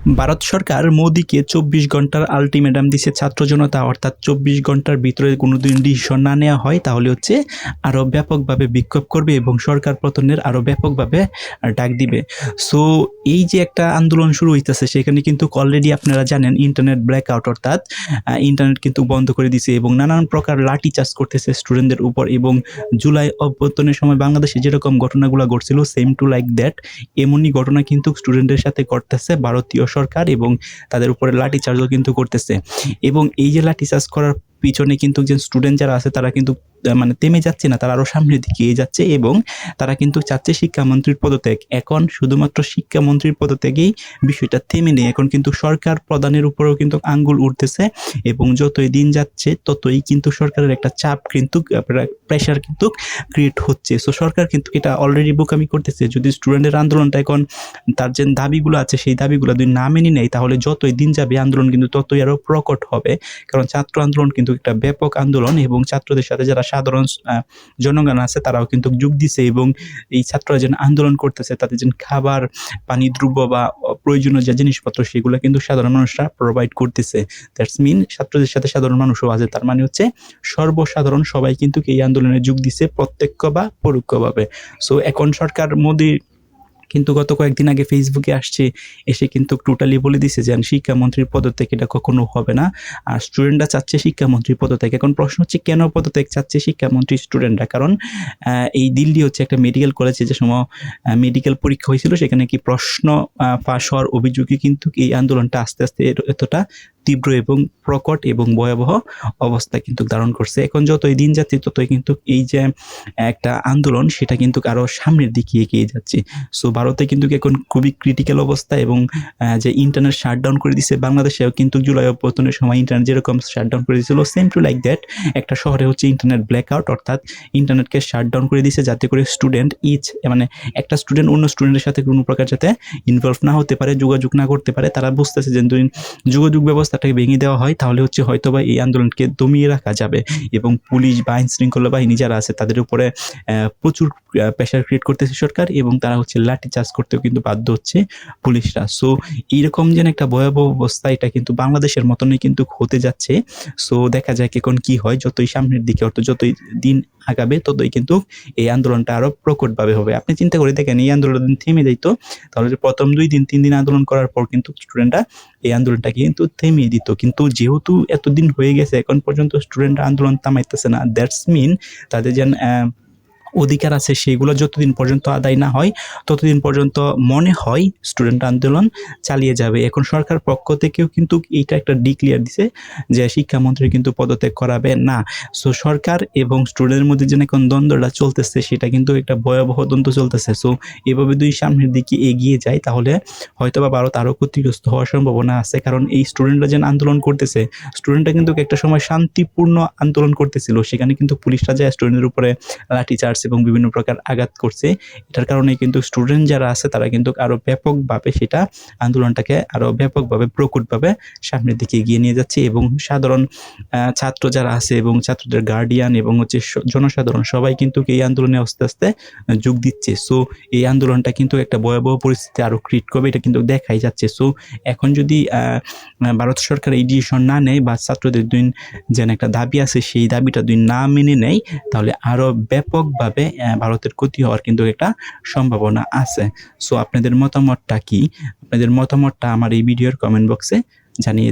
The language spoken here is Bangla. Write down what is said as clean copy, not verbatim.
ভারত সরকার মোদীকে ২৪ ঘন্টার আল্টিমেটাম দিছে ছাত্র জনতা, অর্থাৎ ২৪ ঘন্টার ভিতরে কোনোদিন ডিসিশন না নেওয়া হয় তাহলে হচ্ছে আরও ব্যাপকভাবে বিক্ষোভ করবে এবং সরকার পতনের আরও ব্যাপকভাবে ডাক দিবে। সো এই যে একটা আন্দোলন শুরু হইতেছে সেখানে কিন্তু অলরেডি আপনারা জানেন ইন্টারনেট ব্ল্যাকআউট, অর্থাৎ ইন্টারনেট কিন্তু বন্ধ করে দিছে এবং নানান প্রকার লাঠিচার্জ করতেছে স্টুডেন্টদের উপর। এবং জুলাই অভ্যুত্থানের সময় বাংলাদেশে যেরকম ঘটনাগুলো ঘটছিল সেম টু লাইক দ্যাট এমনই ঘটনা কিন্তু স্টুডেন্টের সাথে ঘটতেছে ভারতীয় সরকার, এবং তাদের উপরে লাঠিচার্জও কিন্তু করতেছে। এবং এই যে লাঠিচার্জ করার পিছনে কিন্তু যে স্টুডেন্ট যারা আছে তারা কিন্তু মানে থেমে যাচ্ছে না, তারা আরও সামনের দিকে এগিয়ে যাচ্ছে এবং তারা কিন্তু চাচ্ছে শিক্ষামন্ত্রীর পদত্যাগ। এখন শুধুমাত্র শিক্ষামন্ত্রীর পদত্যাগেই বিষয়টা থেমে নেই, এখন কিন্তু সরকার প্রধানের উপরেও কিন্তু আঙ্গুল উঠতেছে এবং যতই দিন যাচ্ছে ততই কিন্তু সরকারের একটা চাপ কিন্তু প্রেশার কিন্তু ক্রিয়েট হচ্ছে। সো সরকার কিন্তু এটা অলরেডি বোকামি করতেছে। যদি স্টুডেন্টের আন্দোলনটা এখন তার যে দাবিগুলো আছে সেই দাবিগুলো যদি না মেনে নেয় তাহলে যতই দিন যাবে আন্দোলন কিন্তু ততই আরও প্রকট হবে। কারণ ছাত্র আন্দোলন কিন্তু একটা ব্যাপক আন্দোলন এবং ছাত্রদের সাথে যারা সাধারণ জনগণ আছে তারাও কিন্তু যোগ দিছে এবং এই ছাত্ররা যেন আন্দোলন করতেছে তাদের যেন খাবার, পানি, দ্রব্য বা প্রয়োজনীয় যে জিনিসপত্র সেগুলো কিন্তু সাধারণ মানুষরা প্রোভাইড করতেছে। দ্যাটস মিন ছাত্রদের সাথে সাধারণ মানুষও আছে, তার মানে হচ্ছে সর্বসাধারণ সবাই কিন্তু এই আন্দোলনে যোগ দিছে প্রত্যক্ষ বা পরোক্ষভাবে। সো এখন সরকার মোদী কিন্তু গত কয়েকদিন আগে ফেসবুকে আসছে, এসে কিন্তু টোটালি বলে দিছে যে শিক্ষামন্ত্রীর পদত্যাগ এটা কখনো হবে না, আর স্টুডেন্টরা চাচ্ছে শিক্ষামন্ত্রীর পদত্যাগ। এখন প্রশ্ন হচ্ছে কেন পদত্যাগ চাচ্ছে শিক্ষামন্ত্রী স্টুডেন্টরা? কারণ এই দিল্লি হচ্ছে একটা মেডিকেল কলেজে যে সময় মেডিকেল পরীক্ষা হয়েছিল সেখানে কি প্রশ্ন ফাঁস হওয়ার অভিযোগে কিন্তু এই আন্দোলনটা আস্তে আস্তে এতটা তীব্র এবং প্রকট এবং ভয়াবহ অবস্থা কিন্তু ধারণ করছে। এখন যতই দিন যাচ্ছে ততই কিন্তু এই যে একটা আন্দোলন সেটা কিন্তু আরও সামনের দিকে এগিয়ে যাচ্ছে। সো ভারতে কিন্তু এখন খুবই ক্রিটিক্যাল অবস্থা এবং যে ইন্টারনেট শাটডাউন করে দিছে বাংলাদেশেও কিন্তু জুলাই অভ্যুত্থানের সময় ইন্টারনেট যেরকম শাটডাউন করে দিয়েছিল সেম টু লাইক দ্যাট একটা শহরে হচ্ছে ইন্টারনেট ব্ল্যাকআউট, অর্থাৎ ইন্টারনেটকে শাটডাউন করে দিয়েছে যাতে করে স্টুডেন্ট মানে একটা স্টুডেন্ট অন্য স্টুডেন্টের সাথে কোনো প্রকার যাতে ইনভলভ না হতে পারে, যোগাযোগ না করতে পারে। তারা বুঝতেছে যে যদি যোগাযোগ ব্যবস্থাটাকে ভেঙে দেওয়া হয় তাহলে হচ্ছে হয়তোবা এই আন্দোলনকে দমিয়ে রাখা যাবে এবং পুলিশ বা আইন শৃঙ্খলা বাহিনী যারা আছে তাদের উপরে প্রচুর প্রেশার ক্রিয়েট করতেছে সরকার এবং তারা হচ্ছে লাঠিচার্জ করতেও কিন্তু বাধ্য হচ্ছে পুলিশরা। সো এইরকম যেন একটা ভয়াবহ অবস্থা এটা কিন্তু বাংলাদেশের মতনই কিন্তু হতে যাচ্ছে। সো দেখা যাক এখন কি হয়, যতই সামনের দিকে অর্থাৎ যতই দিন আগাবে ততই কিন্তু এই আন্দোলনটা আরো প্রকটভাবে হবে। আপনি চিন্তা করে দেখেন এই আন্দোলন থেমে যাইতো তাহলে প্রথম 2 দিন 3 দিন আন্দোলন করার পর কিন্তু স্টুডেন্টরা এই আন্দোলনটাকে কিন্তু থেমিয়ে দিত, কিন্তু যেহেতু এতদিন হয়ে গেছে এখন পর্যন্ত স্টুডেন্টরা আন্দোলন থামাইতেছে না, দ্যাটস মিন তাদের যেন অধিকার আছে সেগুলো যতদিন পর্যন্ত আদায় না হয় ততদিন পর্যন্ত মনে হয় স্টুডেন্ট আন্দোলন চালিয়ে যাবে। এখন সরকার পক্ষ থেকেও কিন্তু এইটা একটা ডিক্লিয়ার দিছে যে শিক্ষামন্ত্রী কিন্তু পদত্যাগ করাবে না। সো সরকার এবং স্টুডেন্টের মধ্যে যে এখন দ্বন্দ্বটা চলতেছে সেটা কিন্তু একটা ভয়াবহ দ্বন্দ্ব চলতেছে। সো এভাবে দুই সামনের দিকে এগিয়ে যায় তাহলে হয়তোবা ভারত আরও ক্ষতিগ্রস্ত হওয়ার সম্ভাবনা আছে, কারণ এই স্টুডেন্টরা যেন আন্দোলন করতেছে, স্টুডেন্টরা কিন্তু একটা সময় শান্তিপূর্ণ আন্দোলন করতেছিল, সেখানে কিন্তু পুলিশরা যায় স্টুডেন্টের উপরে লাঠিচার্জ এবং বিভিন্ন প্রকার আঘাত করছে। এটার কারণে কিন্তু স্টুডেন্ট যারা আছে তারা কিন্তু আরো ব্যাপকভাবে সেটা আন্দোলনটাকে আরো ব্যাপকভাবে প্রকটভাবে সামনের দিকে এগিয়ে নিয়ে যাচ্ছে এবং সাধারণ ছাত্র যারা আছে এবং ছাত্রদের গার্ডিয়ান এবং হচ্ছে জনসাধারণ সবাই কিন্তু এই আন্দোলনে আস্তে আস্তে যোগ দিচ্ছে। সো এই আন্দোলনটা কিন্তু একটা ভয়াবহ পরিস্থিতি আরো ক্রিয়েট করবে, এটা কিন্তু দেখাই যাচ্ছে। সো এখন যদি ভারত সরকার এই ডিসিশন না নেয় বা ছাত্রদের যেন একটা দাবি আছে সেই দাবিটা যদি না মেনে নেয় তাহলে আরো ব্যাপকভাবে ভারতের ক্ষতি হওয়ার কিন্তু একটা সম্ভাবনা আছে। সো আপনাদের মতামতটা কি? আপনাদের মতামতটা আমার এই ভিডিওর কমেন্ট বক্সে জানিয়ে